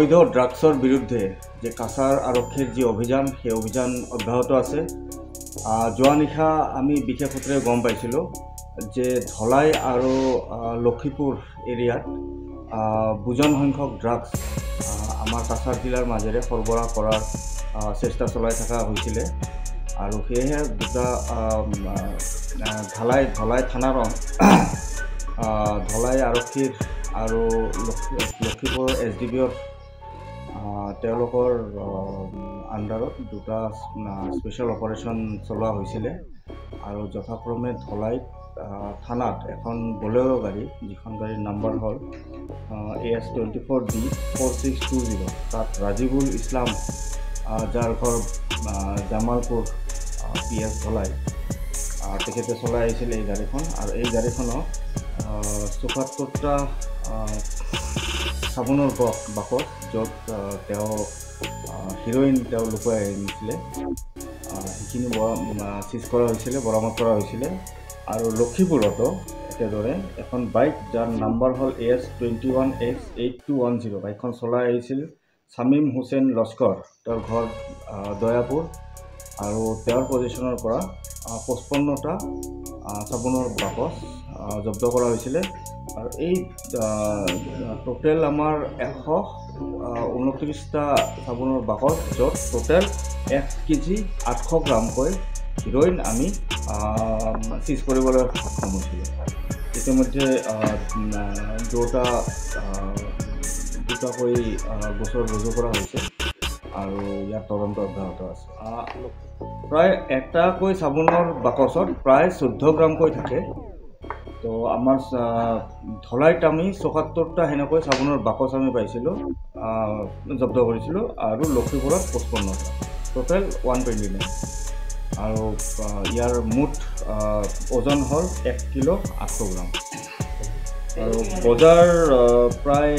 অবৈধ ড্ৰাগছৰ বিৰুদ্ধে যে কাছাৰ আৰক্ষীৰ যি অভিযান সেই অভিযান অব্যাহত আছে। যোৱা নিশা আমি বিশেষ সূত্ৰে গম পাইছিলোঁ যে ধলাই আৰু লক্ষীপুৰ এৰিয়াত বুজন সংখ্যক ড্ৰাগছ আমাৰ কাছাৰ জিলাৰ মাজেৰে সৰবৰাহ কৰাৰ চেষ্টা চলাই থকা হৈছিলে আৰু সেয়েহে দুটা ধলাই থানাৰ ধলাই আৰক্ষীৰ আৰু লক্ষীপুৰ SDBৰ তেওঁলোকৰ আণ্ডাৰত দুটা স্পেচিয়েল অপাৰেশ্যন চলোৱা হৈছিলে আৰু যথাক্ৰমে ধলাই থানাত এখন বলেৰো গাড়ী, যিখন গাড়ীৰ নাম্বাৰ হ'ল AS 24D 4620, তাত ৰাজিবুল ইছলাম যাৰ ঘৰ জামালপুৰ PS ধলাই, তেখেতে চলাই আহিছিলে এই গাড়ীখন। আৰু এই গাড়ীখনক ৭৪টা চাবোনৰ বাকচ, য'ত তেওঁ হিৰ'ইন লুকুৱাই আনিছিলে, সেইখিনি চিজ কৰা হৈছিলে, বৰামদ কৰা হৈছিলে। আৰু লক্ষীপুৰতো একেদৰে এখন বাইক যাৰ নাম্বাৰ হ'ল AS 21X8210, বাইকখন চলাই আহিছিল ছামিম হুছেইন লস্কৰ, তেওঁৰ ঘৰ দয়াপুৰ, আৰু তেওঁৰ পজিশ্যনৰ পৰা 55টা চাবোনৰ বাকচ জব্দ কৰা হৈছিলে। আৰু এই টোটেল আমাৰ 129টা চাবোনৰ বাকচ, য'ত টোটেল 1 কেজি 800 গ্ৰামকৈ হিৰ'ইন আমি চিজ কৰিবলৈ সক্ষম হৈছিলোঁ। ইতিমধ্যে দুটাকৈ গোচৰ ৰুজু কৰা হৈছে আৰু ইয়াৰ তদন্ত অব্যাহত আছে। প্ৰায় এটাকৈ চাবোনৰ বাকচত প্ৰায় 14 গ্ৰামকৈ থাকে। তো আমাৰ ধলাইত আমি 74টা সেনেকৈ চাবোনৰ বাকচ আমি পাইছিলোঁ, জব্দ কৰিছিলোঁ, আৰু লক্ষীপুৰত 55টা, টোটেল 129। আৰু ইয়াৰ মুঠ ওজন হ'ল 1 কিলো 800 গ্ৰাম। আৰু বজাৰ প্ৰায়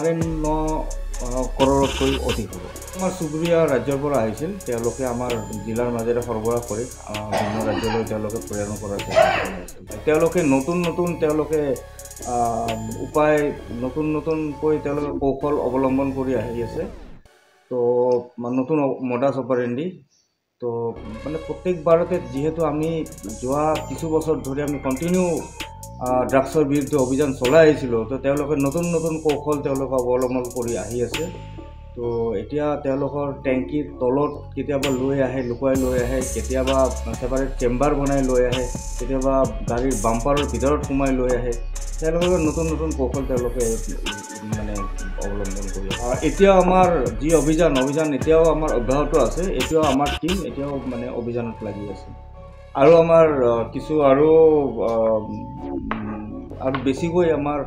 9.5 কৰোৰতকৈ অধিক হ'ব। আমাৰ চুবুৰীয়া ৰাজ্যৰ পৰা আহিছিল, তেওঁলোকে আমাৰ জিলাৰ মাজেৰে সৰবৰাহ কৰি বিভিন্ন ৰাজ্যলৈ তেওঁলোকে প্ৰেৰণ কৰাৰ চেষ্টা কৰিছিল। তেওঁলোকে নতুন উপায়, নতুনকৈ তেওঁলোকে কৌশল অৱলম্বন কৰি আহি আছে। তো নতুন মডাছ অপাৰেণ্ডি। তো মানে প্ৰত্যেকবাৰতে যিহেতু আমি যোৱা কিছু বছৰ ধৰি আমি কণ্টিনিউ ড্ৰাগছৰ বিৰুদ্ধে অভিযান চলাই আহিছিলোঁ, তো তেওঁলোকে নতুন কৌশল তেওঁলোকে অৱলম্বন কৰি আহি আছে। তো এতিয়া তেওঁলোকৰ টেংকিৰ তলত কেতিয়াবা লুকুৱাই লৈ আহে, কেতিয়াবা ছেপাৰেট চেম্বাৰ বনাই লৈ আহে, কেতিয়াবা গাড়ীৰ বাম্পাৰৰ ভিতৰত সোমাই লৈ আহে। তেওঁলোকৰ নতুন কৌশল তেওঁলোকে মানে অৱলম্বন কৰি আছে। এতিয়াও আমাৰ যি অভিযান এতিয়াও আমাৰ অব্যাহত আছে। এতিয়াও আমাৰ টীম এতিয়াও মানে অভিযানত লাগি আছে। আৰু আমাৰ কিছু আৰু বেছিকৈ আমাৰ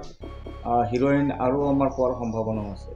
হিৰ'ইন আৰু আমাৰ পোৱাৰ সম্ভাৱনাও আছে।